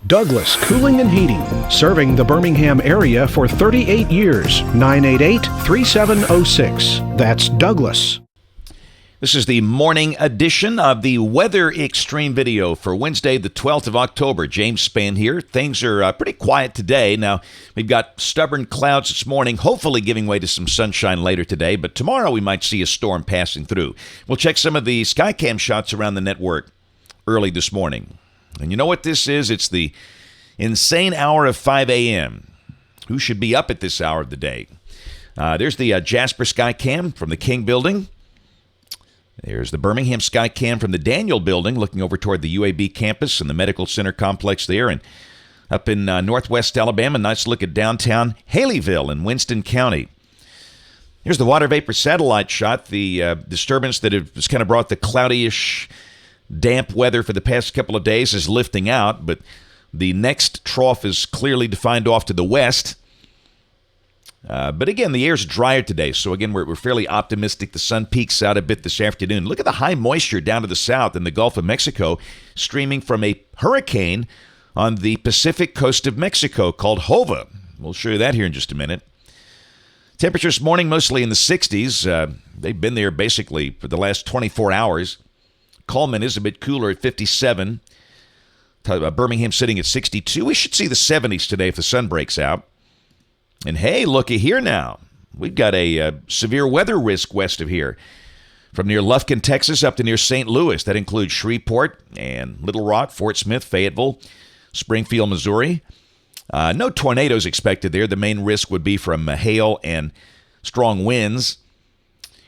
Douglas Cooling and Heating, serving the Birmingham area for 38 years. 988-3706. That's Douglas. This is the morning edition of the Weather Xtreme video for Wednesday, the 12th of October. James Spann here. Things are pretty quiet today. Now, we've got stubborn clouds this morning, hopefully giving way to some sunshine later today, but tomorrow we might see a storm passing through. We'll check some of the Skycam shots around the network early this morning. And you know what this is? It's the insane hour of 5 a.m. Who should be up at this hour of the day? There's the Jasper Skycam from the King Building. There's the Birmingham Skycam from the Daniel Building, looking over toward the UAB campus and the medical center complex there. And up in northwest Alabama, nice look at downtown Haleyville in Winston County. Here's the water vapor satellite shot. The disturbance that has kind of brought the cloudy-ish, damp weather for the past couple of days is lifting out, but the next trough is clearly defined off to the west. But again, the air's drier today, so again, we're fairly optimistic. The sun peaks out a bit this afternoon. Look at the high moisture down to the south in the Gulf of Mexico, streaming from a hurricane on the Pacific coast of Mexico called Hova. We'll show you that here in just a minute. Temperatures this morning mostly in the 60s. They've been there basically for the last 24 hours. Coleman is a bit cooler at 57. Birmingham sitting at 62. We should see the 70s today if the sun breaks out. And hey, looky here now. We've got a severe weather risk west of here. From near Lufkin, Texas, up to near St. Louis. That includes Shreveport and Little Rock, Fort Smith, Fayetteville, Springfield, Missouri. No tornadoes expected there. The main risk would be from hail and strong winds.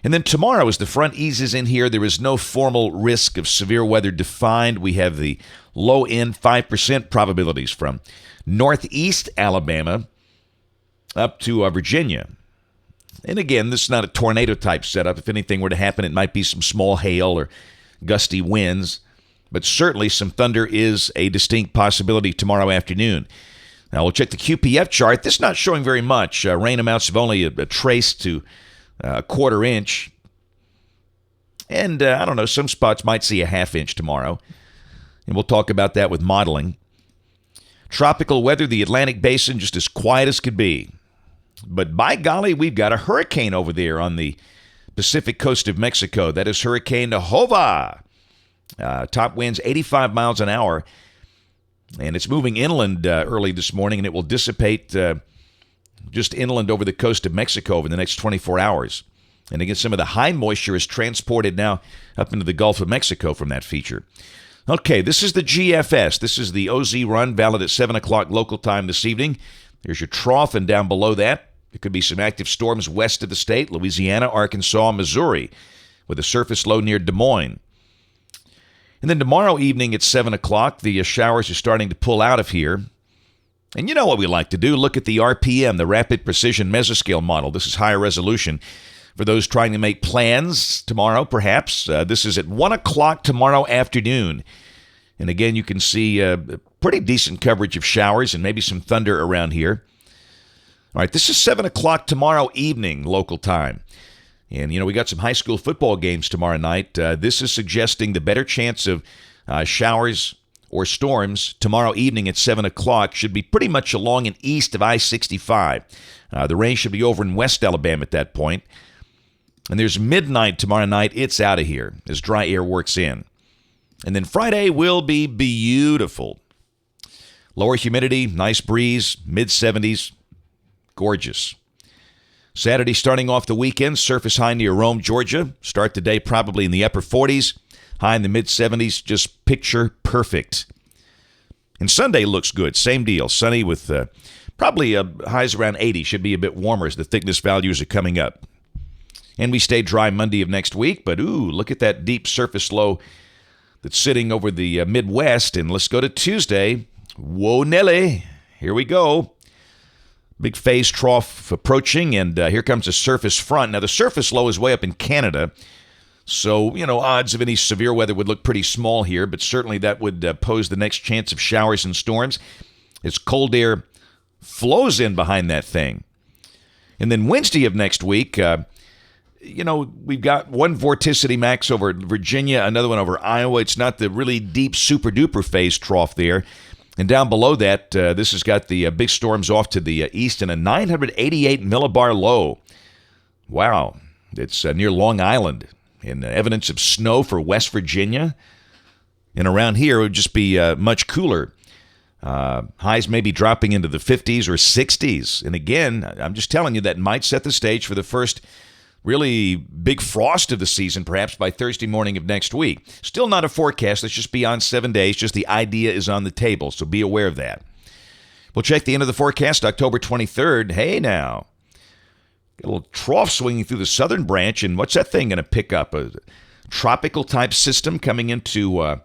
And then tomorrow, as the front eases in here, there is no formal risk of severe weather defined. We have the low-end 5% probabilities from northeast Alabama up to Virginia. And again, this is not a tornado-type setup. If anything were to happen, it might be some small hail or gusty winds. But certainly some thunder is a distinct possibility tomorrow afternoon. Now, we'll check the QPF chart. This is not showing very much. Rain amounts of only a trace to a quarter inch. And, I don't know, some spots might see a half inch tomorrow. And we'll talk about that with modeling. Tropical weather, the Atlantic Basin, just as quiet as could be. But by golly, we've got a hurricane over there on the Pacific coast of Mexico. That is Hurricane Hova. Top winds 85 miles an hour. And it's moving inland early this morning, and it will dissipate just inland over the coast of Mexico over the next 24 hours. And again, some of the high moisture is transported now up into the Gulf of Mexico from that feature. Okay, this is the GFS. This is the OZ run, valid at 7 o'clock local time this evening. There's your trough, and down below that, there could be some active storms west of the state, Louisiana, Arkansas, Missouri, with a surface low near Des Moines. And then tomorrow evening at 7 o'clock, the showers are starting to pull out of here. And you know what we like to do. Look at the RPM, the Rapid Precision Mesoscale model. This is higher resolution. For those trying to make plans tomorrow, perhaps, this is at 1 o'clock tomorrow afternoon. And again, you can see pretty decent coverage of showers and maybe some thunder around here. All right, this is 7 o'clock tomorrow evening, local time. And, you know, we got some high school football games tomorrow night. This is suggesting the better chance of showers or storms tomorrow evening at 7 o'clock should be pretty much along and east of I-65. The rain should be over in West Alabama at that point. And there's midnight tomorrow night. It's out of here as dry air works in. And then Friday will be beautiful. Lower humidity, nice breeze, mid-70s, gorgeous. Saturday starting off the weekend, surface high near Rome, Georgia. Start the day probably in the upper 40s, high in the mid-70s, just picture perfect. And Sunday looks good, same deal. Sunny with probably highs around 80, should be a bit warmer as the thickness values are coming up. And we stay dry Monday of next week, but ooh, look at that deep surface low that's sitting over the Midwest. And let's go to Tuesday. Whoa, Nelly, here we go. Big phase trough approaching, and here comes a surface front. Now, the surface low is way up in Canada, so, you know, odds of any severe weather would look pretty small here, but certainly that would pose the next chance of showers and storms as cold air flows in behind that thing. And then Wednesday of next week, you know, we've got one vorticity max over Virginia, another one over Iowa. It's not the really deep super-duper phase trough there. And down below that, this has got the big storms off to the east and a 988 millibar low. Wow. It's near Long Island. And evidence of snow for West Virginia. And around here, it would just be much cooler. Highs may be dropping into the 50s or 60s. And again, I'm just telling you that might set the stage for the first really big frost of the season, perhaps by Thursday morning of next week. Still not a forecast. That's just beyond 7 days. Just the idea is on the table, so be aware of that. We'll check the end of the forecast, October 23rd. Hey, now. Got a little trough swinging through the southern branch, and what's that thing going to pick up? A tropical-type system coming into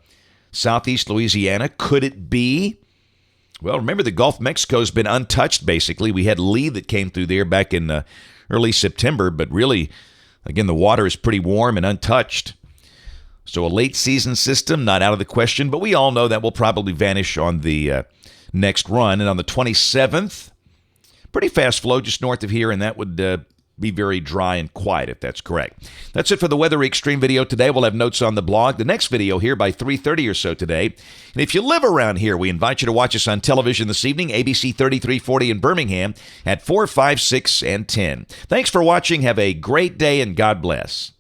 southeast Louisiana? Could it be? Well, remember, the Gulf of Mexico has been untouched, basically. We had Lee that came through there back in early September, but really, again, the water is pretty warm and untouched. So a late-season system, not out of the question, but we all know that will probably vanish on the next run. And on the 27th, pretty fast flow just north of here, and that would be very dry and quiet, if that's correct. That's it for the Weather Xtreme video today. We'll have notes on the blog. The next video here by 3:30 or so today. And if you live around here, we invite you to watch us on television this evening, ABC 3340 in Birmingham at 4, 5, 6, and 10. Thanks for watching. Have a great day, and God bless.